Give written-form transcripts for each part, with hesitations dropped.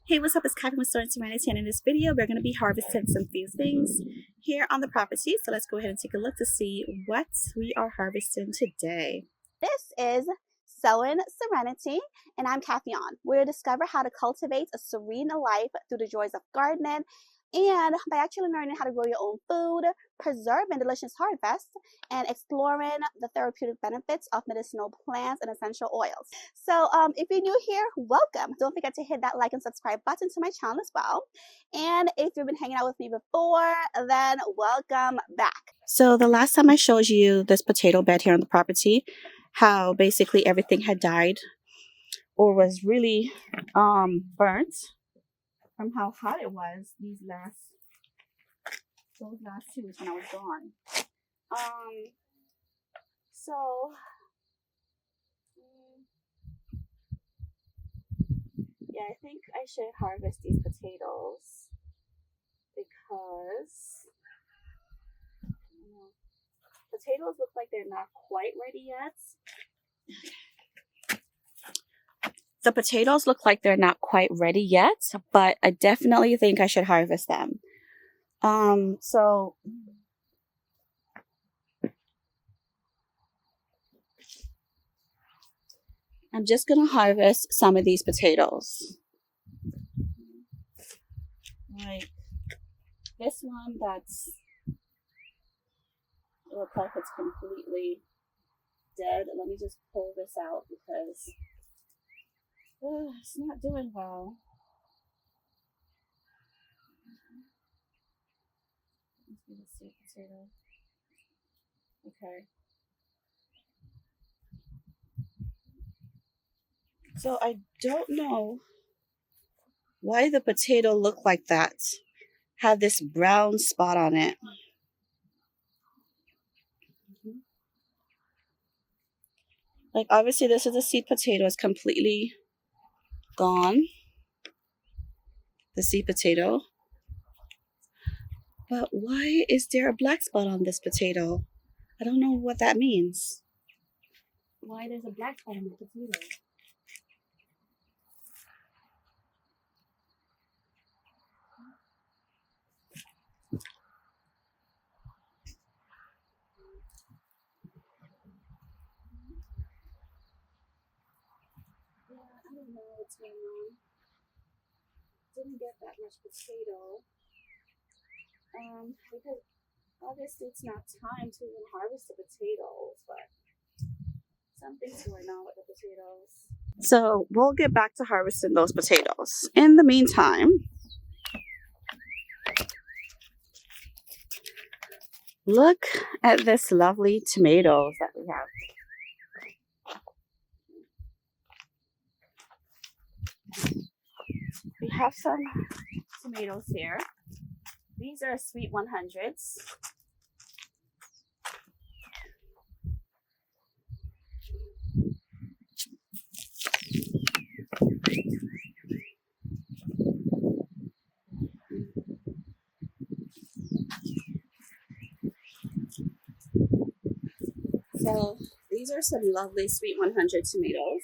Hey, what's up? It's Kathy with Sowing Serenity, and in this video, we're going to be harvesting some of these things here on the property. So let's go ahead and take a look to see what we are harvesting today. This is Sowing Serenity, and I'm Kathy on. We'll discover how to cultivate a serene life through the joys of gardening and by actually learning how to grow your own food, preserving delicious harvests, and exploring the therapeutic benefits of medicinal plants and essential oils. So if you're new here, welcome. Don't forget to hit that like and subscribe button to my channel as well. And if you've been hanging out with me before, then welcome back. So the last time I showed you this potato bed here on the property, how basically everything had died or was really burnt from how hot it was those last 2 weeks when I was gone. Yeah, I think I should harvest these potatoes because potatoes look like they're not quite ready yet. The potatoes look like they're not quite ready yet, but I definitely think I should harvest them. So I'm just gonna harvest some of these potatoes. Like this one that's it looks like it's completely dead. Let me just pull this out because it's not doing well. Let's get a sweet potato. Okay. So I don't know why the potato looked like that. Had this brown spot on it. Like obviously this is a seed potato. It's completely gone. The seed potato. But why is there a black spot on this potato? I don't know what that means. Why there's a black spot on the potato? Yeah, I don't know what's going on. Didn't get that much potato. Because obviously it's not time to even harvest the potatoes, but something's going on with the potatoes. So we'll get back to harvesting those potatoes. In the meantime, look at this lovely tomatoes that we have. We have some tomatoes here. These are sweet 100s. So these are some lovely sweet 100 tomatoes.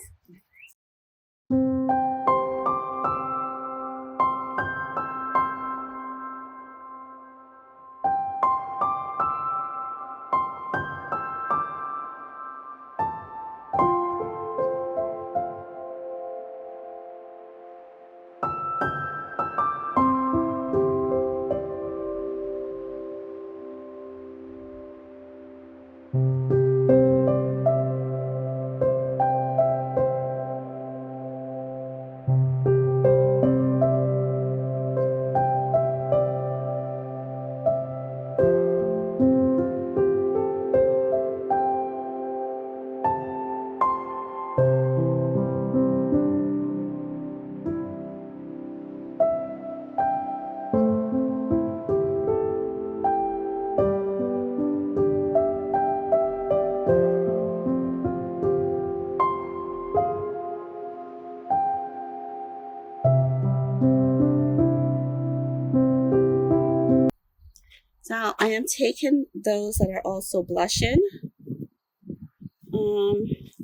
Now I am taking those that are also blushing,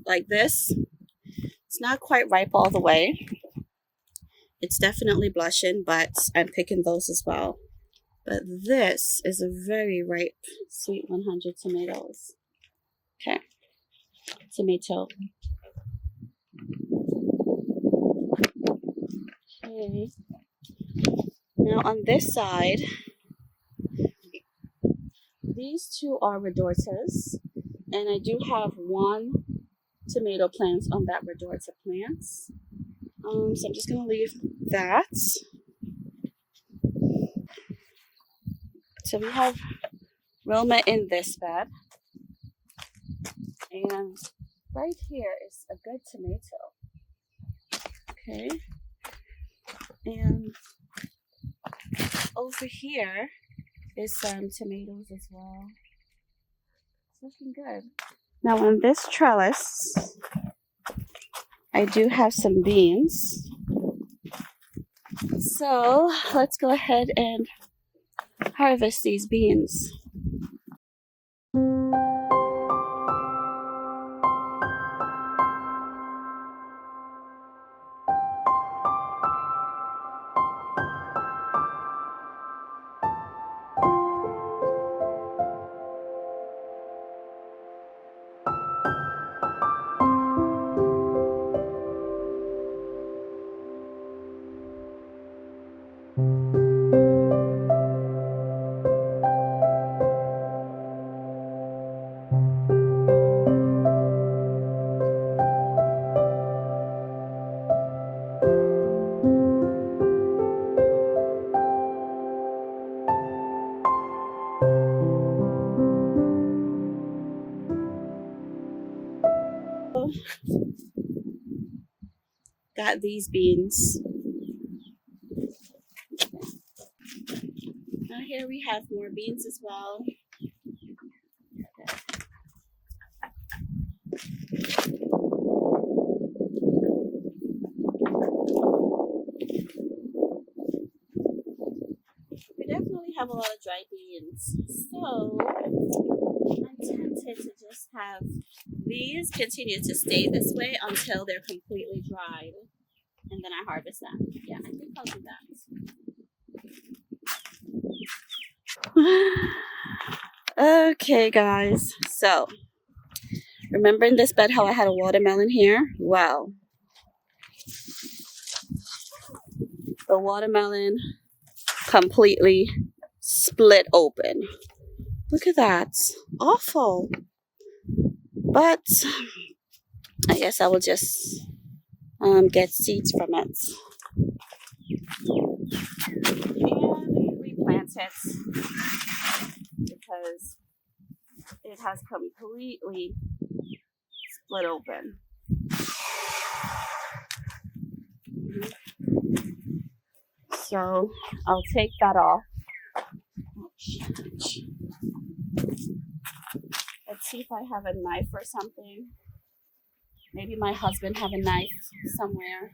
like this. It's not quite ripe all the way, It's definitely blushing, but I'm picking those as well. But this is a very ripe sweet 100 tomatoes. Okay, tomato. Okay. Now on this side, these two are redortas, and I do have one tomato plant on that redorta plant. So I'm just gonna leave that. So we have Wilma in this bed, and right here is a good tomato. Okay, and over here is some tomatoes as well. It's looking good. Now on this trellis, I do have some beans. So let's go ahead and harvest these beans. Got these beans. Now here we have more beans as well. We definitely have a lot of dry beans. So I'm tempted to just have these continue to stay this way until they're completely dried. And then I harvest them. Yeah, I think I'll do that. Okay, guys. So, remember in this bed how I had a watermelon here? Well, the watermelon completely split open. Look at that. Awful. But I guess I will just get seeds from it. And replant it because it has completely split open. So I'll take that off. Let's see if I have a knife or something. Maybe my husband have a knife somewhere.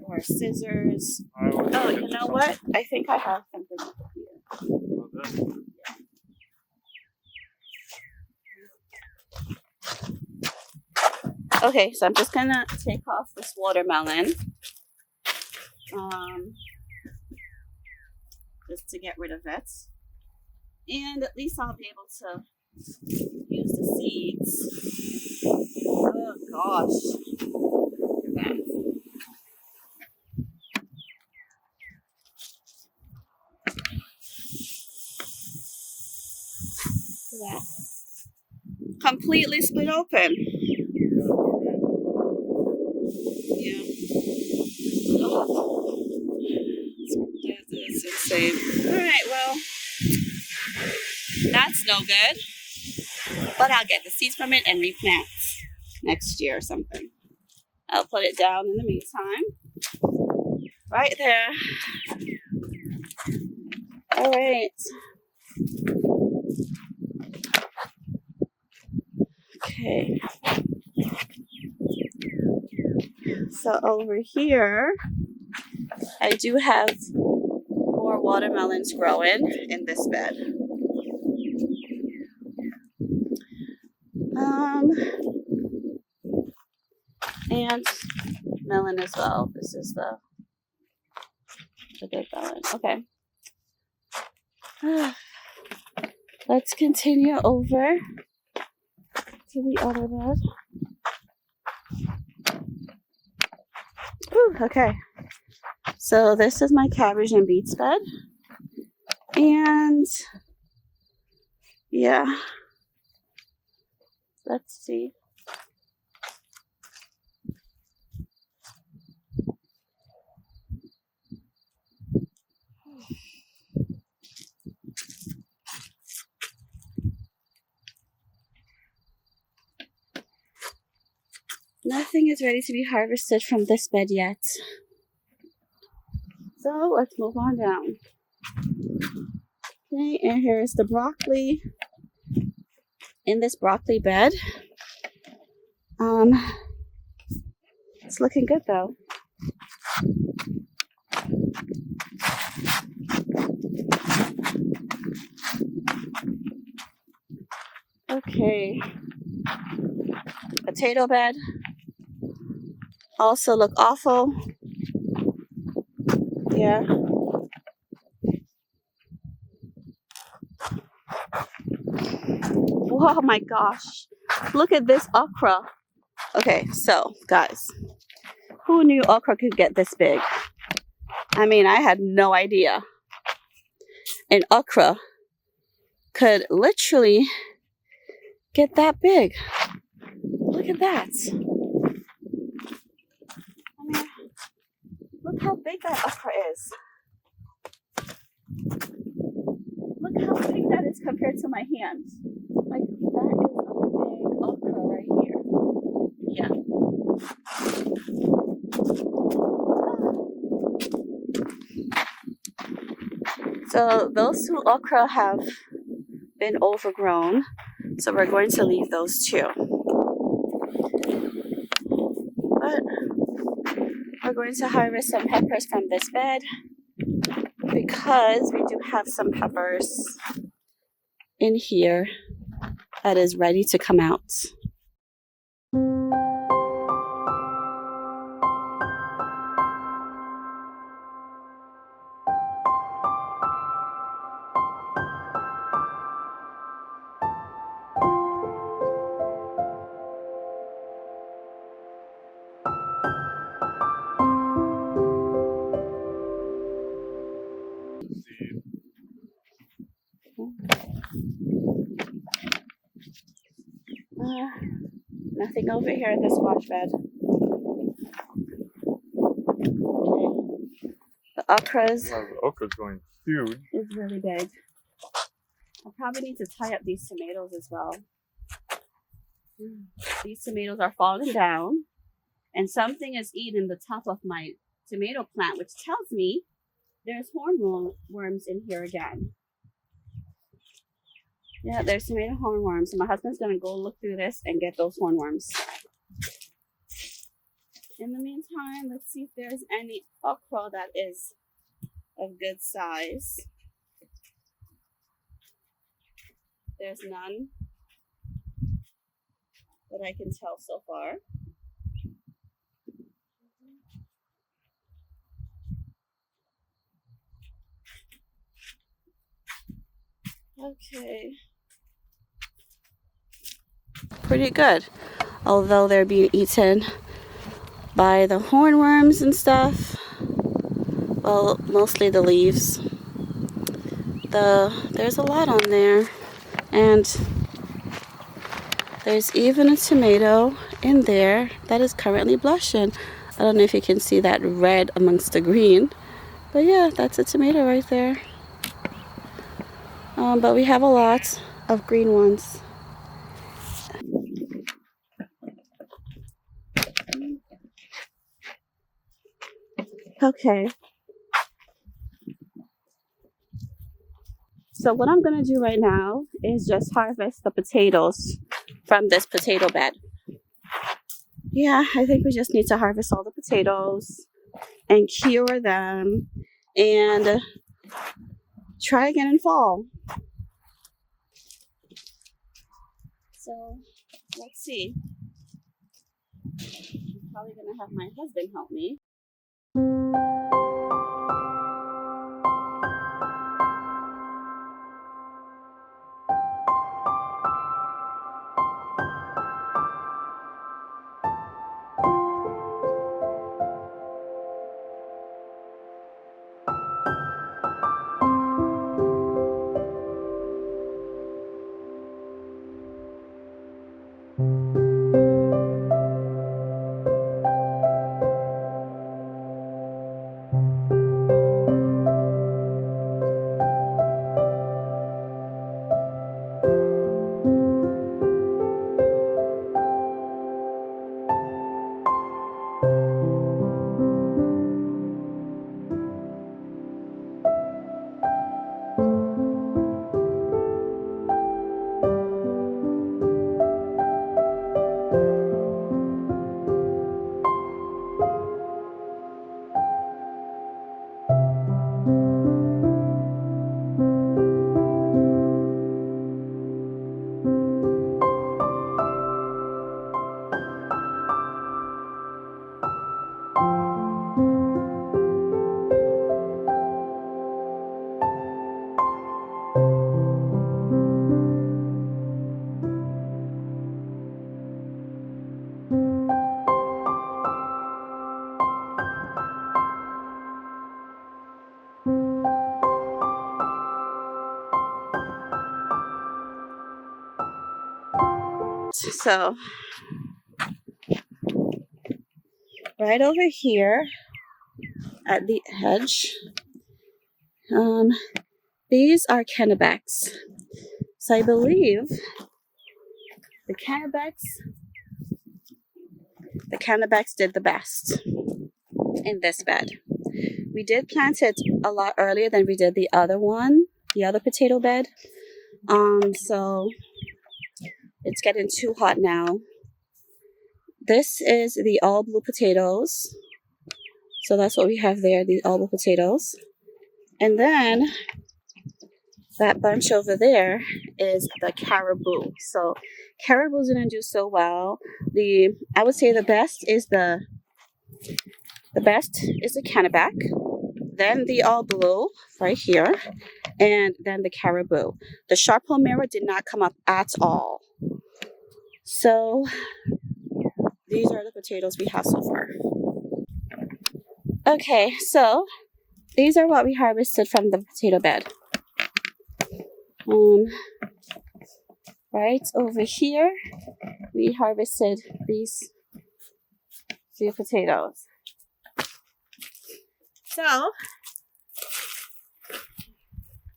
Or scissors. Oh, you know what? I think I have something over here. Okay, so I'm just gonna take off this watermelon. Just to get rid of it. And at least I'll be able to use the seeds. Oh gosh. Look at that. That completely split open. Yeah. Oh. That's insane. Alright, well, that's no good. But I'll get the seeds from it and replant next year or something. I'll put it down in the meantime. Right there. Alright. Okay. So over here, I do have more watermelons growing in this bed. And melon as well. This is the a good balance. Okay. Let's continue over to the other bed. Whew, okay. So this is my cabbage and beets bed. And yeah, let's see. Nothing is ready to be harvested from this bed yet. So let's move on down. Okay, and here's the broccoli in this broccoli bed. It's looking good though. Okay. Potato bed. Also look awful. Yeah. Oh my gosh. Look at this okra. Okay, so guys, who knew okra could get this big? I mean, I had no idea. And okra could literally get that big. Look at that. I mean, look how big that okra is. Look how big that is compared to my hand. Like, that is a big okra right here. Yeah. So those two okra have been overgrown. So we're going to leave those two. But we're going to harvest some peppers from this bed because we do have some peppers in here that is ready to come out. Nothing over here in this wash bed. The okras. Wow, the okra's going huge. It's really big. I probably need to tie up these tomatoes as well. These tomatoes are falling down, and something is eating the top of my tomato plant, which tells me there's hornworms in here again. Yeah, there's tomato hornworms. So my husband's gonna go look through this and get those hornworms. In the meantime, let's see if there's any okra that is of good size. There's none that I can tell so far. Okay. Pretty good. Although they're being eaten by the hornworms and stuff. Well, mostly the leaves. There's a lot on there. And there's even a tomato in there that is currently blushing. I don't know if you can see that red amongst the green. But yeah, that's a tomato right there. But we have a lot of green ones. Okay. So what I'm going to do right now is just harvest the potatoes from this potato bed. Yeah, I think we just need to harvest all the potatoes and cure them and try again in fall. So let's see. I'm probably going to have my husband help me. So right over here at the edge, these are cannabis. So I believe the cannabis did the best in this bed. We did plant it a lot earlier than we did the other one, the other potato bed. So it's getting too hot now. This is the all blue potatoes. So that's what we have there, the all blue potatoes. And then that bunch over there is the caribou. So caribou's didn't do so well. I would say the best is the cannabac, then the all blue right here, and then the caribou. The sharp palmyra did not come up at all. So these are the potatoes we have so far. Okay, so these are what we harvested from the potato bed. Right over here, we harvested these few potatoes. So,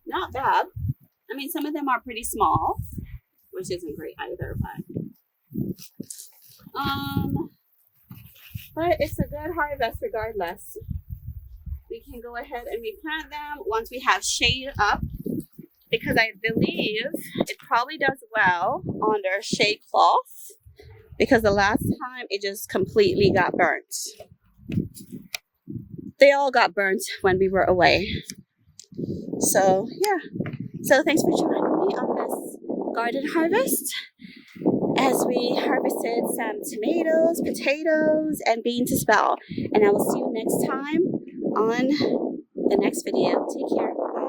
not bad. I mean, some of them are pretty small, which isn't great either, but it's a good harvest regardless. We can go ahead and replant them once we have shade up, because I believe it probably does well under shade cloth, because the last time it just completely got burnt. They all got burnt when we were away. So yeah, so thanks for joining me on this garden harvest as we harvested some tomatoes, potatoes, and beans as well. And I will see you next time on the next video. Take care.